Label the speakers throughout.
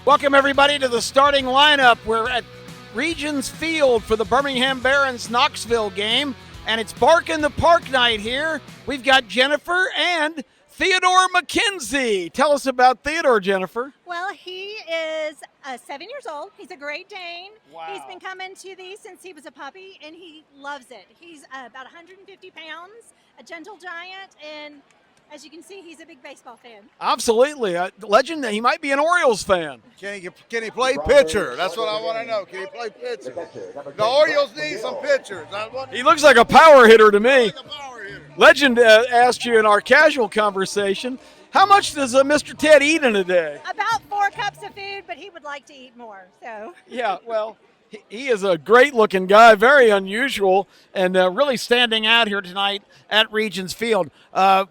Speaker 1: Welcome, everybody, to the starting lineup. We're at Regions Field for the Birmingham Barons Knoxville game, and it's Bark in the Park night here. We've got Jennifer and Theodore McKenzie. Tell us about Theodore, Jennifer.
Speaker 2: Well, he is 7 years old. He's a Great Dane.
Speaker 1: Wow.
Speaker 2: He's been coming to these since he was a puppy, and he loves it. He's about 150 pounds, a gentle giant, and as you can see, he's a big baseball fan.
Speaker 1: Absolutely. Legend, he might be an Orioles fan.
Speaker 3: Can he play pitcher? That's what I want to know. Can he play pitcher? The Orioles need some pitchers.
Speaker 1: He looks like a power hitter to me.
Speaker 3: Like a power hitter.
Speaker 1: Legend asked you in our casual conversation, how much does Mr. Ted eat in a day?
Speaker 2: About 4 cups of food, but he would like to eat more. So.
Speaker 1: Yeah, well, he is a great-looking guy, very unusual, and really standing out here tonight at Regions Field.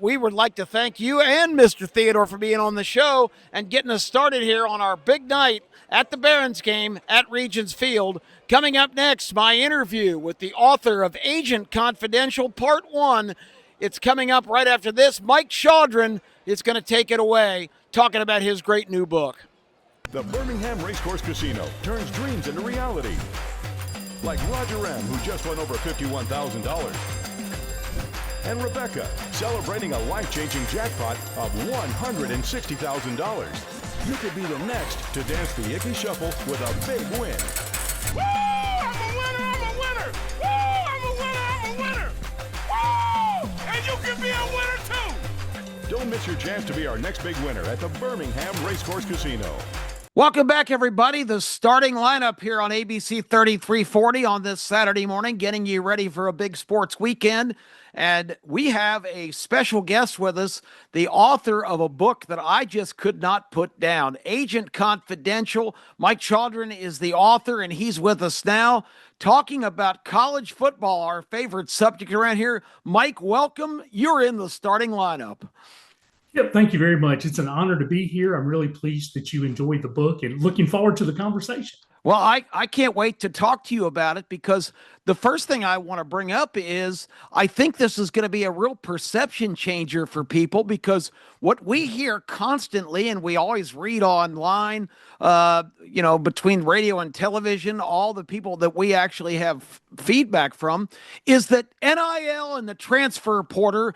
Speaker 1: We would like to thank you and Mr. Theodore for being on the show and getting us started here on our big night at the Barons game at Regions Field. Coming up next, my interview with the author of Agent Confidential Part 1. It's coming up right after this. Mike Chaudron is going to take it away, talking about his great new book.
Speaker 4: The Birmingham Racecourse Casino turns dreams into reality. Like Roger M., who just won over $51,000. And Rebecca, celebrating a life-changing jackpot of $160,000. You could be the next to dance the Icky Shuffle with a big win.
Speaker 5: Woo! I'm a winner! I'm a winner! Woo! I'm a winner! I'm a winner! Woo! And you can be a winner too!
Speaker 4: Don't miss your chance to be our next big winner at the Birmingham Racecourse Casino.
Speaker 1: Welcome back, everybody. The starting lineup here on ABC 3340 on this Saturday morning, getting you ready for a big sports weekend. And we have a special guest with us, the author of a book that I just could not put down, Agent Confidential. Mike Chaudron is the author, and he's with us now talking about college football, our favorite subject around here. Mike, welcome. You're in the starting lineup.
Speaker 6: Yep, thank you very much. It's an honor to be here. I'm really pleased that you enjoyed the book and looking forward to the conversation.
Speaker 1: Well, I can't wait to talk to you about it, because the first thing I want to bring up is I think this is going to be a real perception changer for people, because what we hear constantly, and we always read online, between radio and television, all the people that we actually have feedback from, is that NIL and the transfer portal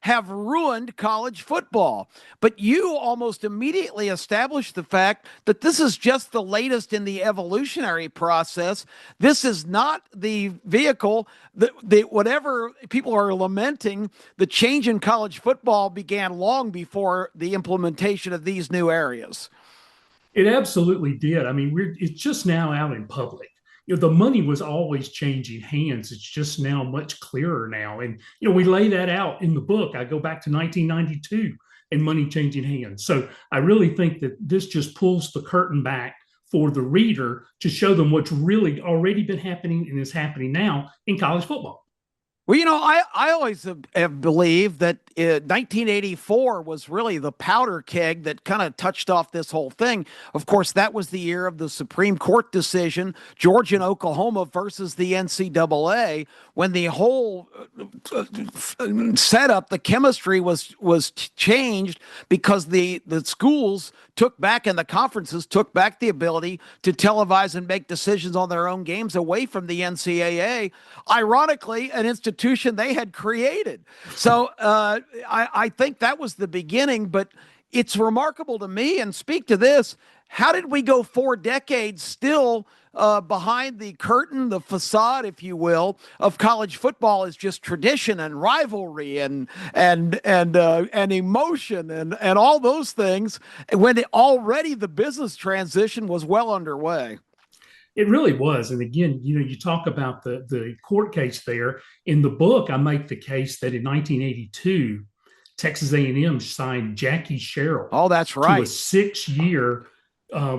Speaker 1: have ruined college football. But you almost immediately established the fact that this is just the latest in the evolutionary process. This is not the vehicle that whatever people are lamenting, the change in college football began long before the implementation of these new areas.
Speaker 6: It absolutely did. I mean, it's just now out in public. The money was always changing hands. It's just now much clearer now. And, we lay that out in the book. I go back to 1992 and money changing hands. So I really think that this just pulls the curtain back for the reader to show them what's really already been happening and is happening now in college football.
Speaker 1: Well, I always have believed that 1984 was really the powder keg that kind of touched off this whole thing. Of course, that was the year of the Supreme Court decision, Georgia and Oklahoma versus the NCAA, when the whole setup, the chemistry was changed, because the schools took back, and the conferences took back, the ability to televise and make decisions on their own games away from the NCAA. Ironically, an institution they had created. So I think that was the beginning, but it's remarkable to me, and speak to this, how did we go 4 decades still behind the curtain, the facade, if you will, of college football is just tradition and rivalry and emotion and all those things, when already the business transition was well underway.
Speaker 6: It really was. And again, you talk about the court case there. In the book, I make the case that in 1982, Texas A&M signed Jackie Sherrill.
Speaker 1: Oh, that's right.
Speaker 6: To a 6-year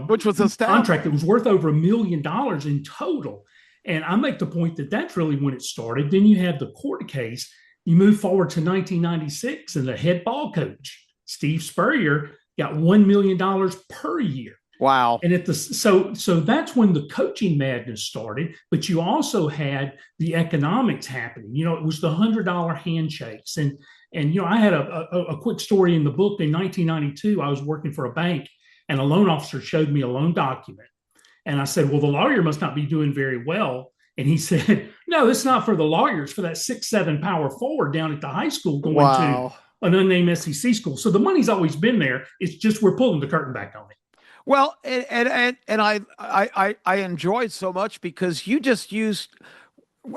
Speaker 1: which was a
Speaker 6: contract that was worth over $1 million in total. And I make the point that that's really when it started. Then you have the court case. You move forward to 1996, and the head ball coach, Steve Spurrier, got $1 million per year.
Speaker 1: Wow.
Speaker 6: And so that's when the coaching madness started, but you also had the economics happening. It was the $100 handshakes. And I had a quick story in the book. In 1992, I was working for a bank, And a loan officer showed me a loan document. And I said, well, the lawyer must not be doing very well. And he said, no, it's not for the lawyers, for that 6'7" power forward down at the high school going to
Speaker 1: Wow.
Speaker 6: an unnamed SEC school. So the money's always been there. It's just we're pulling the curtain back on it.
Speaker 1: Well, and I enjoyed so much because you just used,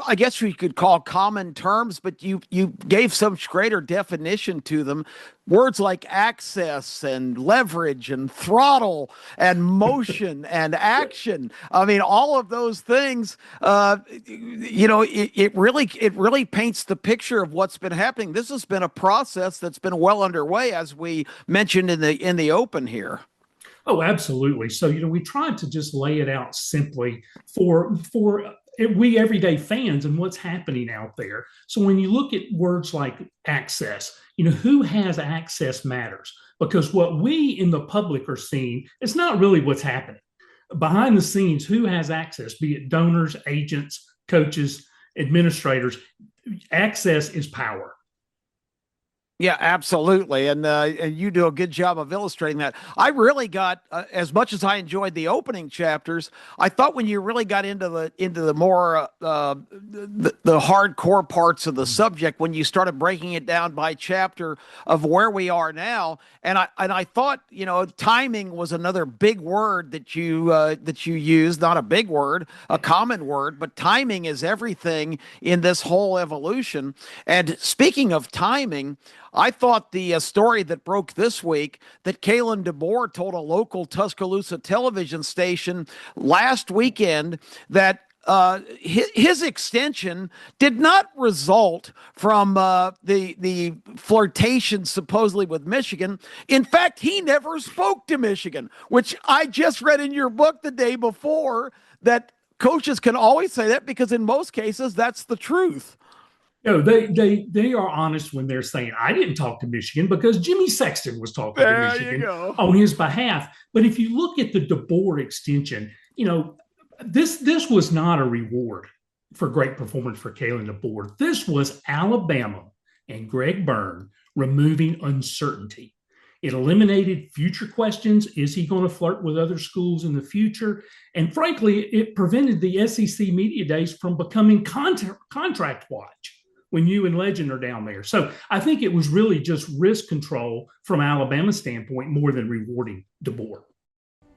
Speaker 1: I guess you could call common terms, but you gave some greater definition to them. Words like access and leverage and throttle and motion and action. I mean, all of those things. It really paints the picture of what's been happening. This has been a process that's been well underway, as we mentioned in the open here.
Speaker 6: Oh, absolutely. So, we tried to just lay it out simply for we everyday fans and what's happening out there. So when you look at words like access, who has access matters, because what we in the public are seeing is not really what's happening. Behind the scenes, who has access, be it donors, agents, coaches, administrators, access is power.
Speaker 1: Yeah, absolutely, and you do a good job of illustrating that. I really got as much as I enjoyed the opening chapters. I thought when you really got into the more the hardcore parts of the subject, when you started breaking it down by chapter of where we are now, and I thought timing was another big word that you used. Not a big word, a common word, but timing is everything in this whole evolution. And speaking of timing, I thought the story that broke this week that Kalen DeBoer told a local Tuscaloosa television station last weekend that his extension did not result from the flirtation supposedly with Michigan. In fact, he never spoke to Michigan, which I just read in your book the day before, that coaches can always say that because in most cases that's the truth.
Speaker 6: No, they are honest when they're saying, I didn't talk to Michigan, because Jimmy Sexton was talking to
Speaker 1: There you
Speaker 6: Michigan
Speaker 1: go.
Speaker 6: on his behalf. But if you look at the DeBoer extension, this was not a reward for great performance for Kalen DeBoer. This was Alabama and Greg Byrne removing uncertainty. It eliminated future questions. Is he going to flirt with other schools in the future? And frankly, it prevented the SEC media days from becoming contract watch when you and Legend are down there. So I think it was really just risk control from Alabama's standpoint more than rewarding DeBoer.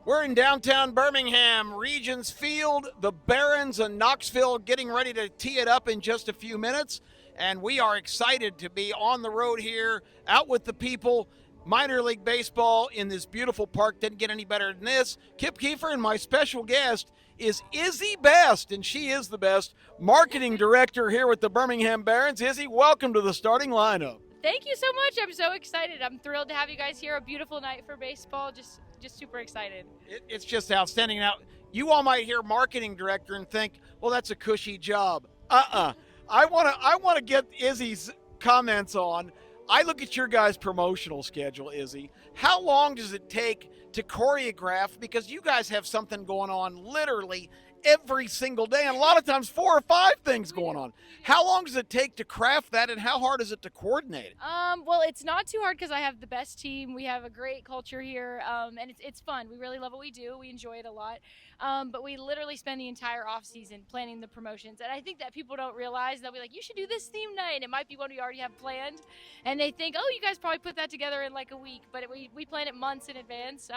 Speaker 1: We're in downtown Birmingham, Regions Field. The Barons and Knoxville getting ready to tee it up in just a few minutes. And we are excited to be on the road here, out with the people. Minor League Baseball in this beautiful park. Didn't get any better than this. Kip Kiefer and my special guest is Izzy Best, and she is the best marketing director here with the Birmingham Barons. Izzy, welcome to the starting lineup.
Speaker 7: Thank you so much. I'm so excited. I'm thrilled to have you guys here. A beautiful night for baseball. Just super excited.
Speaker 1: It's just outstanding. Now, you all might hear marketing director and think, well, that's a cushy job. I want to get Izzy's comments on. I look at your guys' promotional schedule, Izzy. How long does it take to choreograph? Because you guys have something going on literally every single day, and a lot of times 4 or 5 things going on. How long does it take to craft that, and how hard is it to coordinate it?
Speaker 7: Well, it's not too hard because I have the best team. We have a great culture here, and it's fun. We really love what we do. We enjoy it a lot. But we literally spend the entire off season planning the promotions, and I think that people don't realize that you should do this theme night. It might be one we already have planned, and they think, oh, you guys probably put that together in like a week, but we plan it months in advance.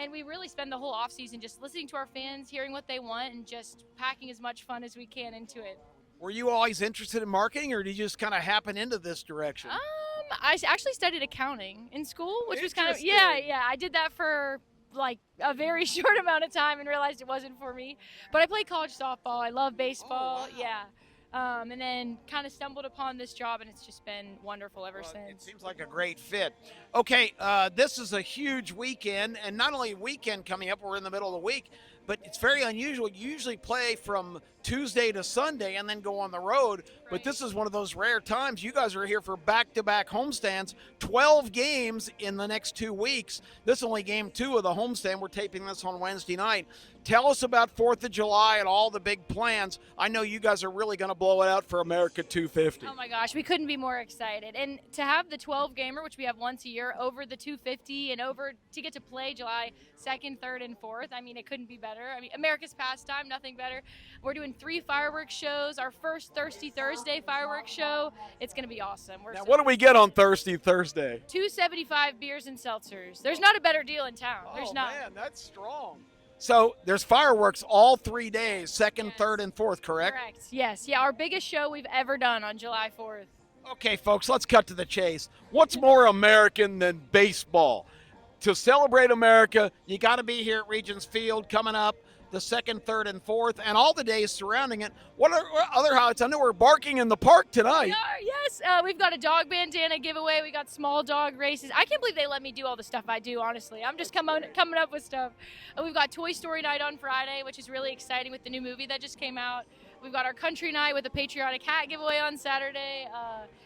Speaker 7: And we really spend the whole off season just listening to our fans, hearing what they want, and just packing as much fun as we can into it.
Speaker 1: Were you always interested in marketing, or did you just kind of happen into this direction?
Speaker 7: I actually studied accounting in school, which was kind of, yeah. I did that for like a very short amount of time and realized it wasn't for me. But I played college softball. I love baseball.
Speaker 1: Oh, wow.
Speaker 7: Yeah. And then kind of stumbled upon this job, and it's just been wonderful ever since.
Speaker 1: It seems like a great fit. Okay, this is a huge weekend, and not only a weekend coming up, we're in the middle of the week. but it's very unusual. You usually play from Tuesday to Sunday and then go on the road. But
Speaker 7: Right.
Speaker 1: this is one of those rare times. You guys are here for back-to-back homestands, 12 games in the next 2 weeks. This is only game 2 of the homestand. We're taping this on Wednesday night. Tell us about 4th of July and all the big plans. I know you guys are really going to blow it out for America 250.
Speaker 7: Oh my gosh, we couldn't be more excited. And to have the 12 gamer, which we have once a year, over the 250 and over to get to play July 2nd, 3rd, and 4th, I mean, it couldn't be better. I mean, America's pastime, nothing better. We're doing 3 fireworks shows, our first Thirsty Thursday fireworks show. It's going to be awesome.
Speaker 1: Now, what do we get on Thirsty Thursday?
Speaker 7: 275 beers and seltzers. There's not a better deal in town. There's not.
Speaker 1: Man, that's strong. So there's fireworks all 3 days, 2nd,
Speaker 7: Yes.
Speaker 1: 3rd, and 4th, correct?
Speaker 7: Correct. Yes. Yeah, our biggest show we've ever done on July 4th.
Speaker 1: Okay, folks, let's cut to the chase. What's more American than baseball? To celebrate America, you got to be here at Regents Field coming up the 2nd, 3rd, and 4th, and all the days surrounding it. What other highlights? I know we're barking in the park tonight.
Speaker 7: We are, yes. We've got a dog bandana giveaway. We got small dog races. I can't believe they let me do all the stuff I do, honestly. I'm just coming up with stuff. We've got Toy Story night on Friday, which is really exciting with the new movie that just came out. We've got our country night with a patriotic hat giveaway on Saturday.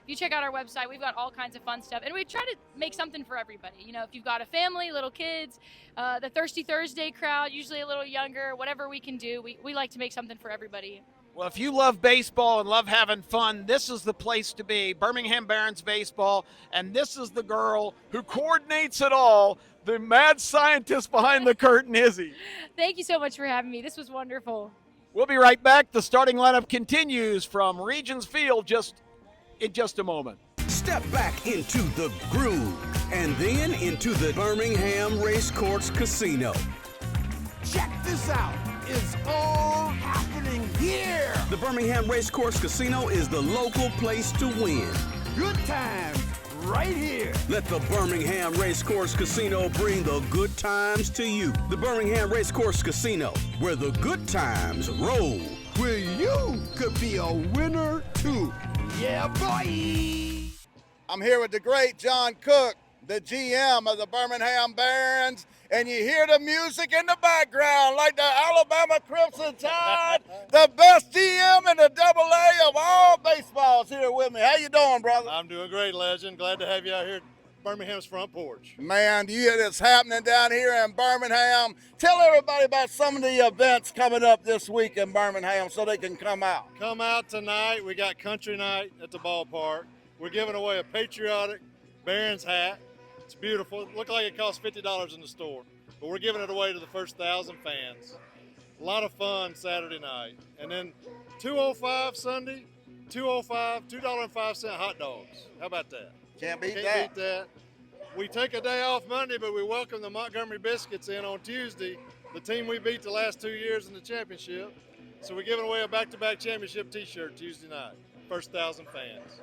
Speaker 7: If you check out our website, we've got all kinds of fun stuff. And we try to make something for everybody. You know, if you've got a family, little kids, the Thirsty Thursday crowd, usually a little younger, whatever we can do, we like to make something for everybody.
Speaker 1: Well, if you love baseball and love having fun, this is the place to be. Birmingham Barons Baseball, and this is the girl who coordinates it all, the mad scientist behind the curtain, Izzy.
Speaker 7: Thank you so much for having me. This was wonderful.
Speaker 1: We'll be right back. The starting lineup continues from Regents Field in just a moment.
Speaker 8: Step back into the groove and then into the Birmingham Racecourse Casino.
Speaker 5: Check this out. It's all happening here.
Speaker 8: The Birmingham Racecourse Casino is the local place to win.
Speaker 5: Good times right here.
Speaker 8: Let the Birmingham Racecourse Casino bring the good times to you. The Birmingham Racecourse Casino, where the good times roll.
Speaker 5: Where you could be a winner too. Yeah, boy.
Speaker 3: I'm here with the great John Cook, the GM of the Birmingham Barons, and you hear the music in the background like the Alabama Crimson Tide, the best GM in the AA of all baseballs here with me. How you doing, brother?
Speaker 9: I'm doing great, Legend. Glad to have you out here at Birmingham's front porch.
Speaker 3: Man, you hear this happening down here in Birmingham. Tell everybody about some of the events coming up this week in Birmingham so they can come out.
Speaker 9: Come out tonight. We got country night at the ballpark. We're giving away a patriotic Barons hat. It's beautiful. It looked like it cost $50 in the store, but we're giving it away to the first 1,000 fans. A lot of fun Saturday night. And then 205 Sunday, 205, $2.05 hot dogs. How about that?
Speaker 3: Can't beat
Speaker 9: Can't beat that. We take a day off Monday, but we welcome the Montgomery Biscuits in on Tuesday, the team we beat the last 2 years in the championship. So we're giving away a back-to-back championship T-shirt Tuesday night. First 1,000 fans.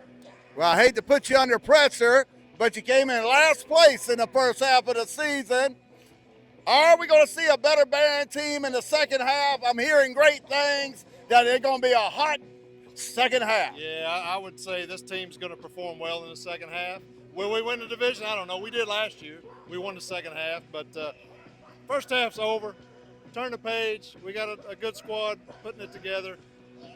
Speaker 3: Well, I hate to put you under pressure, but you came in last place in the first half of the season. Are we going to see a better Baron team in the second half? I'm hearing great things that it's going to be a hot second half.
Speaker 9: Yeah, I would say this team's going to perform well in the second half. Will we win the division? I don't know. We did last year. We won the second half, but first half's over. Turn the page. We got a good squad putting it together.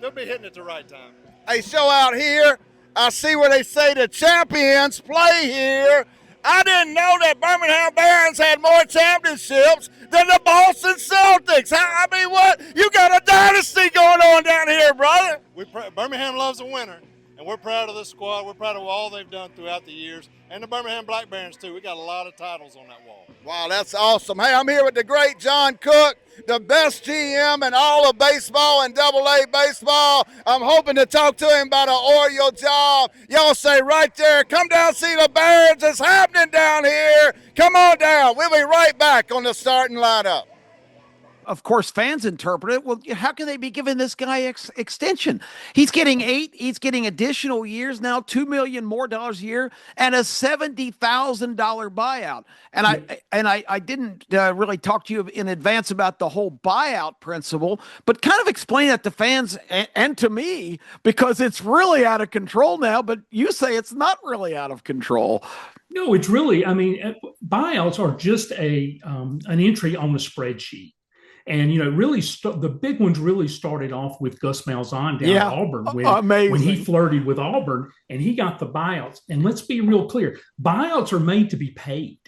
Speaker 9: They'll be hitting it the right time.
Speaker 3: Hey, show out here. I see where they say the champions play here. I didn't know that Birmingham Barons had more championships than the Boston Celtics. I mean, what? You got a dynasty going on down here, brother.
Speaker 9: Birmingham loves a winner, and we're proud of this squad. We're proud of all they've done throughout the years, and the Birmingham Black Barons, too. We got a lot of titles on that wall.
Speaker 3: Wow, that's awesome. Hey, I'm here with the great John Cook, the best GM in all of baseball and AA baseball. I'm hoping to talk to him about an Oriole job. Y'all say right there, come down see the Barons. It's happening down here. Come on down. We'll be right back on the starting lineup.
Speaker 1: Of course, fans interpret it. Well, how can they be giving this guy extension? He's getting 8. He's getting additional years now, $2 million more a year, and a $70,000 buyout. And I didn't really talk to you in advance about the whole buyout principle, but kind of explain that to fans and to me, because it's really out of control now. But you say it's not really out of control.
Speaker 6: No, it's really. I mean, buyouts are just an entry on the spreadsheet. And really, the big ones really started off with Gus Malzahn down at
Speaker 1: Yeah,
Speaker 6: Auburn when he
Speaker 1: amazing.
Speaker 6: flirted with Auburn and he got the buyouts. And let's be real clear, buyouts are made to be paid.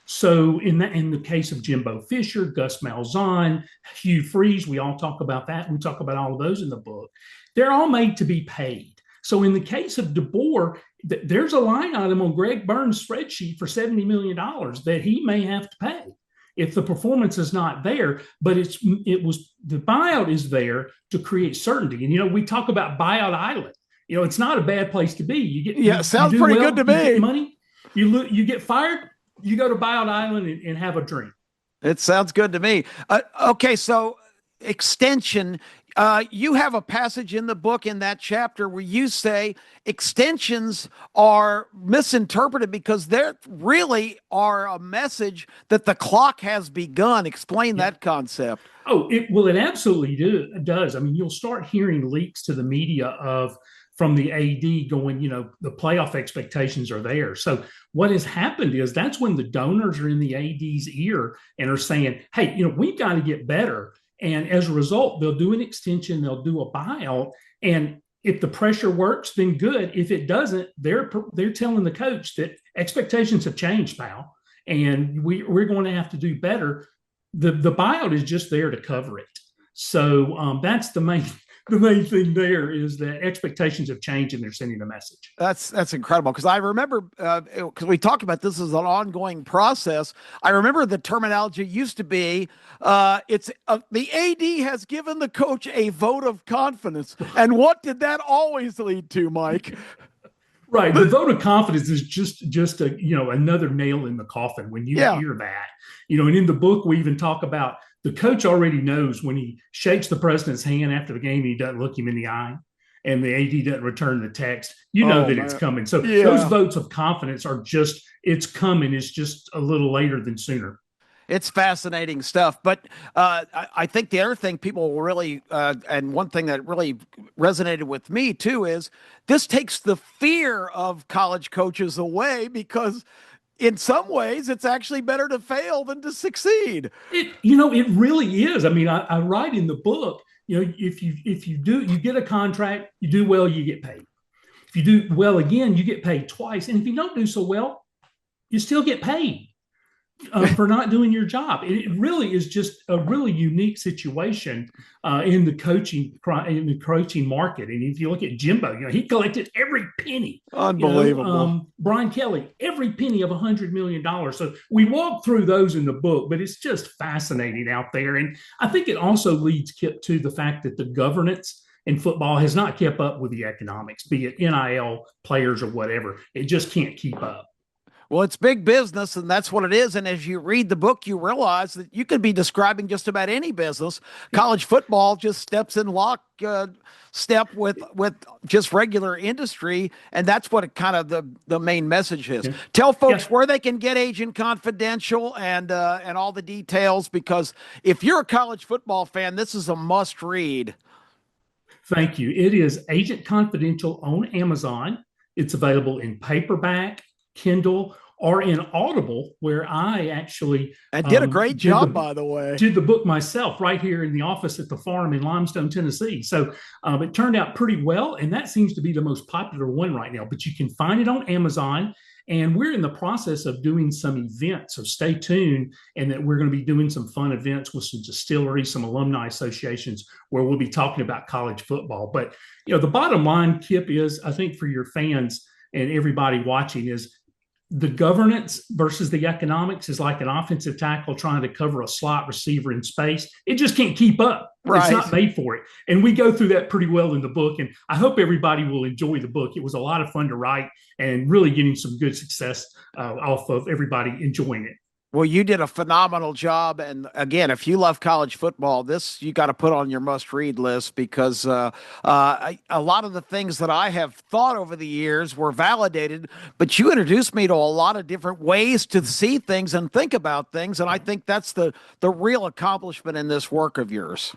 Speaker 6: So in the case of Jimbo Fisher, Gus Malzahn, Hugh Freeze, we all talk about that. We talk about all of those in the book. They're all made to be paid. So in the case of DeBoer, there's a line item on Greg Burns' spreadsheet for $70 million that he may have to pay if the performance is not there. But the buyout is there to create certainty. And we talk about buyout island. It's not a bad place to be.
Speaker 1: Sounds pretty good to me.
Speaker 6: You get money, you get fired, you go to buyout island and have a drink.
Speaker 1: It sounds good to me. Okay, so extension. You have a passage in the book in that chapter where you say extensions are misinterpreted because they really are a message that the clock has begun. Explain that concept.
Speaker 6: Oh, it absolutely does. I mean, you'll start hearing leaks to the media from the AD going, the playoff expectations are there. So what has happened is that's when the donors are in the AD's ear and are saying, hey, we've got to get better. And as a result, they'll do an extension, they'll do a buyout. And if the pressure works, then good. If it doesn't, they're telling the coach that expectations have changed, pal, and we're going to have to do better. The buyout is just there to cover it. So that's the main thing there is that expectations have changed and they're sending a message.
Speaker 1: That's incredible because I remember because we talked about this as an ongoing process. I remember the terminology used to be it's the AD has given the coach a vote of confidence, and what did that always lead to, Mike?
Speaker 6: Right, the vote of confidence is just a another nail in the coffin when you hear that. And in the book we even talk about the coach already knows when he shakes the president's hand after the game, he doesn't look him in the eye, and the AD doesn't return the text. It's coming. So those votes of confidence are it's coming. It's just a little later than sooner.
Speaker 1: It's fascinating stuff. But I think the other thing people will really, and one thing that really resonated with me too, is this takes the fear of college coaches away because in some ways, it's actually better to fail than to succeed.
Speaker 6: It really is. I mean, I write in the book, if you get a contract, you do well, you get paid. If you do well again, you get paid twice. And if you don't do so well, you still get paid for not doing your job. It really is just a really unique situation in the coaching market. And if you look at Jimbo, he collected every penny.
Speaker 1: Unbelievable.
Speaker 6: Brian Kelly, every penny of $100 million. So we walk through those in the book, but it's just fascinating out there. And I think it also leads, Kip, to the fact that the governance in football has not kept up with the economics, be it NIL players or whatever. It just can't keep up.
Speaker 1: Well, it's big business, and that's what it is. And as you read the book, you realize that you could be describing just about any business. College football just steps in step with just regular industry, and that's what it kind of the main message is. Yeah. Tell folks where they can get Agent Confidential and all the details, because if you're a college football fan, this is a must read.
Speaker 6: Thank you. It is Agent Confidential on Amazon. It's available in paperback, Kindle, or in Audible, where I actually
Speaker 1: did a great job, by the way.
Speaker 6: Did the book myself right here in the office at the farm in Limestone, Tennessee. So it turned out pretty well, and that seems to be the most popular one right now. But you can find it on Amazon, and we're in the process of doing some events. So stay tuned, and that we're going to be doing some fun events with some distilleries, some alumni associations, where we'll be talking about college football. But the bottom line, Kip, is I think for your fans and everybody watching is the governance versus the economics is like an offensive tackle trying to cover a slot receiver in space. It just can't keep up. Right. It's not made for it. And we go through that pretty well in the book. And I hope everybody will enjoy the book. It was a lot of fun to write and really getting some good success off of everybody enjoying it.
Speaker 1: Well, you did a phenomenal job. And again, if you love college football, this you got to put on your must-read list, because a lot of the things that I have thought over the years were validated, but you introduced me to a lot of different ways to see things and think about things. And I think that's the real accomplishment in this work of yours.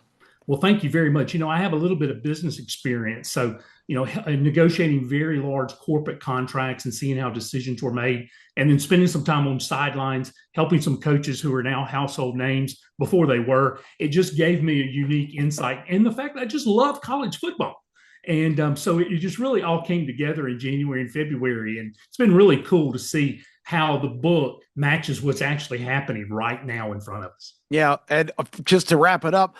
Speaker 6: Well, thank you very much. I have a little bit of business experience. So, negotiating very large corporate contracts and seeing how decisions were made, and then spending some time on sidelines, helping some coaches who are now household names before they were. It just gave me a unique insight. And the fact that I just love college football. And so it just really all came together in January and February. And it's been really cool to see how the book matches what's actually happening right now in front of us.
Speaker 1: Yeah, and just to wrap it up,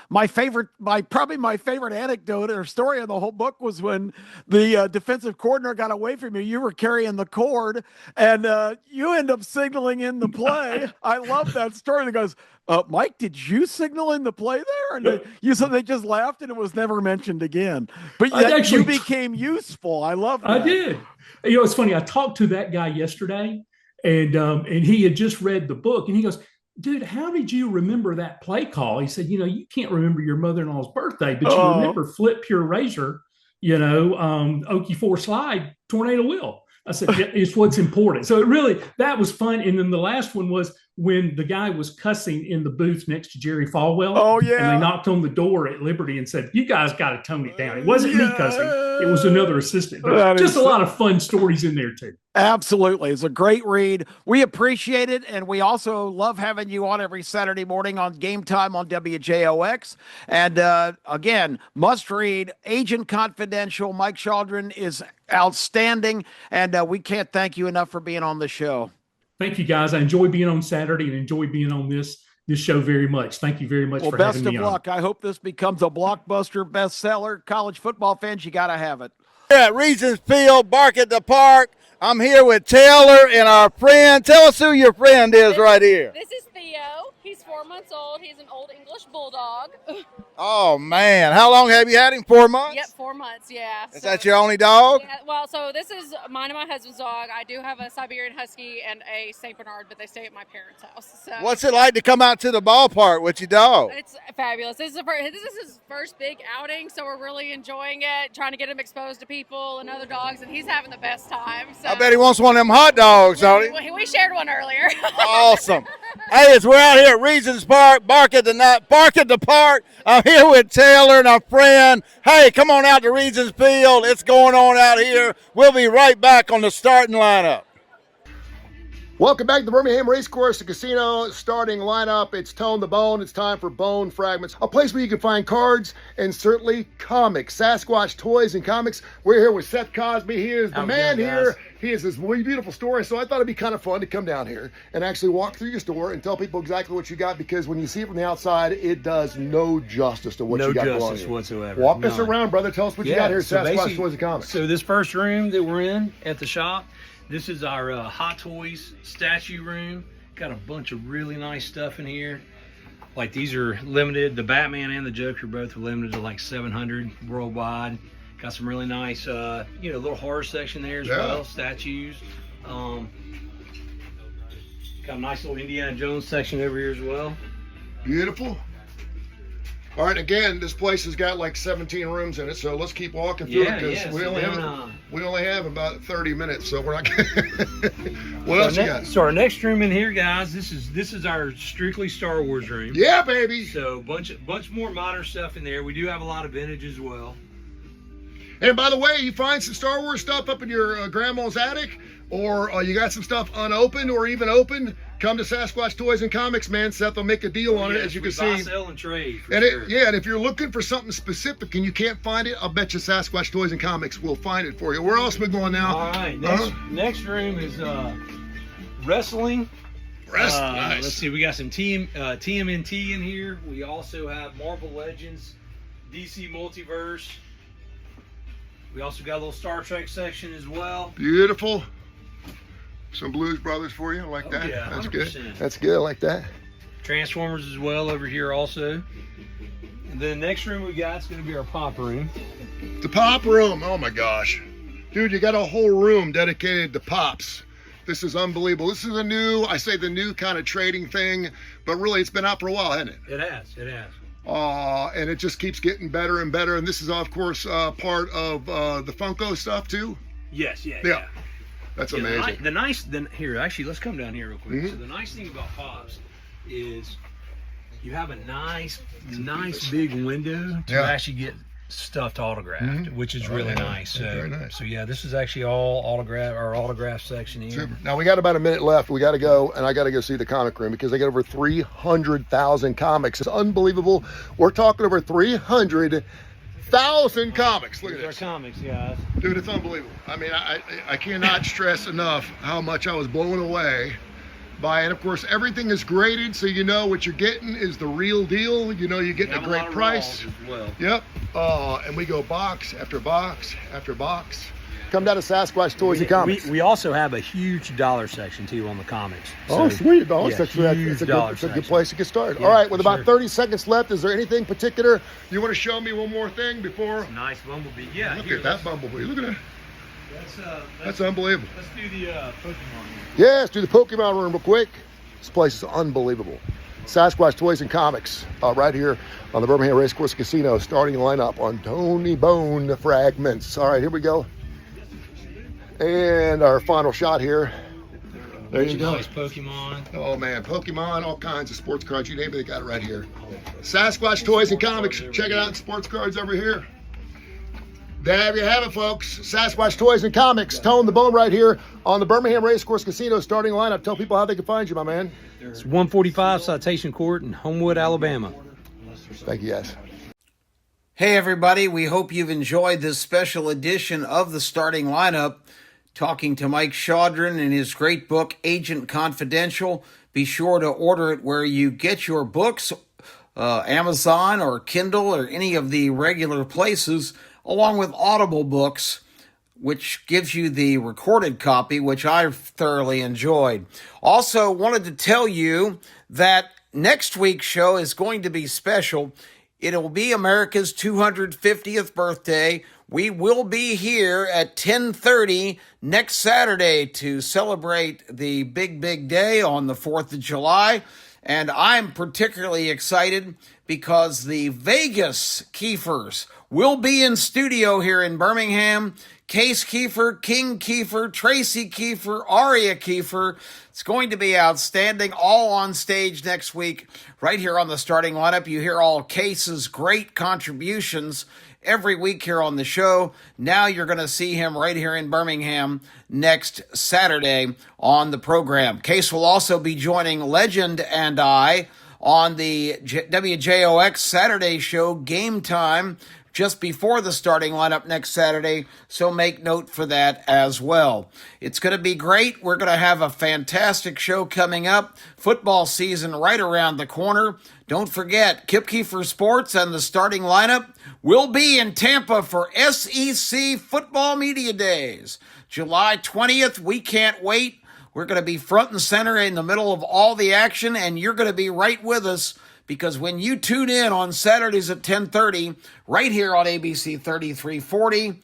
Speaker 1: probably my favorite anecdote or story of the whole book was when the defensive coordinator got away from you. You were carrying the cord, and you end up signaling in the play. I love that story. And it goes, Mike, did you signal in the play there? And you said they just laughed, and it was never mentioned again. But yet you became useful. I love that.
Speaker 6: I did. It's funny. I talked to that guy yesterday, and he had just read the book, and he goes, dude, how did you remember that play call? He said, you can't remember your mother-in-law's birthday, but you remember Flip Pure Razor, Okie 4 Slide, Tornado Wheel. I said, yeah, it's what's important. So that was fun. And then the last one was when the guy was cussing in the booth next to Jerry Falwell.
Speaker 1: Oh, yeah.
Speaker 6: And they knocked on the door at Liberty and said, you guys got to tone it down. It wasn't me cussing. It was another assistant. But just a lot of fun stories in there, too.
Speaker 1: Absolutely. It's a great read. We appreciate it. And we also love having you on every Saturday morning on Game Time on WJOX. And again, must read Agent Confidential. Mike Shaldron is outstanding. And we can't thank you enough for being on the show.
Speaker 6: Thank you, guys. I enjoy being on Saturday and enjoy being on this show very much. Thank you very much for having me on.
Speaker 1: Well, best of luck. I hope this becomes a blockbuster bestseller. College football fans, you got to have it.
Speaker 3: At Regents Field, Bark at the Park. I'm here with Taylor and our friend. Tell us who your friend is right here.
Speaker 10: This is Theo. He's 4 months old. He's an old English bulldog.
Speaker 3: Oh, man. How long have you had him? 4 months?
Speaker 10: Yep, 4 months, yeah.
Speaker 3: Is that your only dog?
Speaker 10: Yeah, well, so this is mine and my husband's dog. I do have a Siberian Husky and a St. Bernard, but they stay at my parents' house. So.
Speaker 3: What's it like to come out to the ballpark with your dog?
Speaker 10: It's fabulous. This is his first big outing, so we're really enjoying it, trying to get him exposed to people and other dogs, and he's having the best time. So.
Speaker 3: I bet he wants one of them hot dogs, don't he?
Speaker 10: We shared one earlier.
Speaker 3: Awesome. Hey, as we're out here at Regents Park, Bark at the Park. I'm here with Taylor and our friend. Hey, come on out to Regents Field. It's going on out here. We'll be right back on the starting lineup.
Speaker 11: Welcome back to the Birmingham Racecourse Casino starting lineup. It's Tone the Bone. It's time for Bone Fragments, a place where you can find cards and certainly comics, Sasquatch toys and comics. We're here with Seth Cosby. He is the man here. He has this really beautiful store, so I thought it'd be kind of fun to come down here and actually walk through your store and tell people exactly what you got, because when you see it from the outside, it does no justice to what you got going on.
Speaker 12: No justice whatsoever.
Speaker 11: Walk us around, brother. Tell us what you got here at
Speaker 12: so
Speaker 11: Sasquatch Toys and Comics.
Speaker 12: So this first room that we're in at the shop, this is our Hot Toys statue room. Got a bunch of really nice stuff in here. Like these are limited. The Batman and the Joker both are limited to like 700 worldwide. Got some really nice, little horror section there as well. Statues. Got a nice little Indiana Jones section over here as well.
Speaker 11: Beautiful. All right, again, this place has got like 17 rooms in it, so let's keep walking through it, because we only have about 30 minutes, so we're not. What else you got?
Speaker 12: So our next room in here, guys, this is our strictly Star Wars room.
Speaker 11: Yeah, baby.
Speaker 12: So bunch more modern stuff in there. We do have a lot of vintage as well.
Speaker 11: And by the way, you find some Star Wars stuff up in your grandma's attic, or you got some stuff unopened or even opened, come to Sasquatch Toys and Comics, man. Seth will make a deal on it, as you can see.
Speaker 12: Buy, sell, and trade.
Speaker 11: And and if you're looking for something specific and you can't find it, I'll bet you Sasquatch Toys and Comics will find it for you. Where else are we going now?
Speaker 12: All right, next room is wrestling.
Speaker 11: Nice.
Speaker 12: Let's see, we got some TMNT in here. We also have Marvel Legends, DC Multiverse. We also got a little Star Trek section as well.
Speaker 11: Beautiful. Some Blues Brothers for you, like that.
Speaker 12: Yeah,
Speaker 11: that's
Speaker 12: 100%.
Speaker 11: good. That's good, I like that.
Speaker 12: Transformers as well over here also. And then the next room we got is going to be our pop room.
Speaker 11: The pop room, oh my gosh. Dude, you got a whole room dedicated to pops. This is unbelievable. This is the new kind of trading thing, but really it's been out for a while, hasn't it?
Speaker 12: It has.
Speaker 11: And it just keeps getting better and better. And this is, of course, part of the Funko stuff too.
Speaker 12: Yes, yeah.
Speaker 11: That's amazing.
Speaker 12: Here, actually, let's come down here real quick. So the nice thing about Pops is you have a nice big window to actually get stuffed autographed, which is really nice. So,
Speaker 11: very nice.
Speaker 12: So yeah, this is actually all autograph section here.
Speaker 11: Super. Now we got about a minute left. We got to go, and I got to go see the comic room because they got over 300,000 comics. It's unbelievable. We're talking over 300,000 comics. Look at this.
Speaker 12: Our comics, guys.
Speaker 11: Dude, it's unbelievable. I mean, I cannot stress enough how much I was blown away by, and of course everything is graded, so you know what you're getting is the real deal. You know you're getting a great price.
Speaker 12: As well.
Speaker 11: Yep. And we go box after box after box. Come down to Sasquatch Toys and Comics.
Speaker 12: We also have a huge dollar section too on the comics.
Speaker 11: Oh, sweet. Dollar
Speaker 12: yeah,
Speaker 11: section. It's a good place to get started.
Speaker 12: Yeah,
Speaker 11: all right, with about
Speaker 12: sure.
Speaker 11: 30 seconds left, is there anything particular you want to show me one more thing before?
Speaker 12: Nice bumblebee. Yeah.
Speaker 11: Look at that bumblebee. Look at that. That's unbelievable.
Speaker 12: Let's do the Pokemon.
Speaker 11: Yeah, let's do the Pokemon room real quick. This place is unbelievable. Sasquatch Toys and Comics, right here on the Birmingham Racecourse Casino, starting the lineup on Tony Bone Fragments. All right, here we go. And our final shot here. There you go.
Speaker 12: Nice Pokemon.
Speaker 11: Oh man, Pokemon, all kinds of sports cards. You name it, they got it right here. Sasquatch Toys and Comics. Check it out, sports cards over here. There you have it, folks. Sasquatch Toys and Comics. Tone the Bone right here on the Birmingham Racecourse Casino starting lineup. Tell people how they can find you, my man.
Speaker 12: It's 145 Citation Court in Homewood, Alabama.
Speaker 11: Thank you, guys.
Speaker 1: Hey, everybody. We hope you've enjoyed this special edition of the starting lineup. Talking to Mike Chaudron in his great book, Agent Confidential. Be sure to order it where you get your books, Amazon or Kindle or any of the regular places, along with Audible books, which gives you the recorded copy, which I thoroughly enjoyed. Also, wanted to tell you that next week's show is going to be special. It will be America's 250th birthday. We will be here at 10:30 next Saturday to celebrate the big day on the 4th of July. And I'm particularly excited because the Vegas Keefers will be in studio here in Birmingham. Case Kiefer, King Kiefer, Tracy Kiefer, Aria Kiefer. It's going to be outstanding, all on stage next week, right here on the starting lineup. You hear all Case's great contributions every week here on the show. Now you're going to see him right here in Birmingham next Saturday on the program. Case will also be joining Legend and I on the WJOX Saturday show, Game Time, just before the starting lineup next Saturday, so make note for that as well. It's going to be great. We're going to have a fantastic show coming up. Football season right around the corner. Don't forget, Kip Kiefer Sports and the starting lineup will be in Tampa for SEC Football Media Days. July 20th, we can't wait. We're going to be front and center in the middle of all the action, and you're going to be right with us, because when you tune in on Saturdays at 10:30, right here on ABC 3340,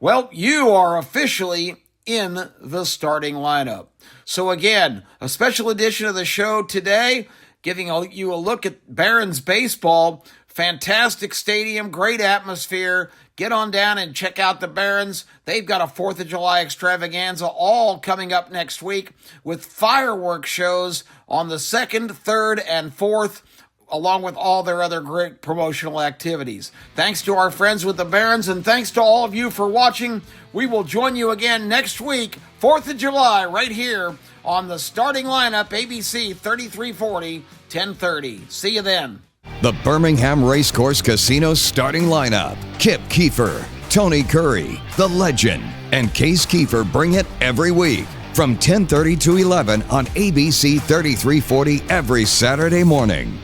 Speaker 1: well, you are officially in the starting lineup. So again, a special edition of the show today, giving you a look at Barons baseball. Fantastic stadium, great atmosphere. Get on down and check out the Barons. They've got a 4th of July extravaganza all coming up next week with fireworks shows on the 2nd, 3rd, and 4th, along with all their other great promotional activities. Thanks to our friends with the Barons, and thanks to all of you for watching. We will join you again next week, 4th of July, right here on the starting lineup, ABC 3340, 1030. See you then.
Speaker 13: The Birmingham Racecourse Casino starting lineup. Kip Kiefer, Tony Curry, The Legend, and Case Kiefer bring it every week from 10:30 to 11 on ABC 3340 every Saturday morning.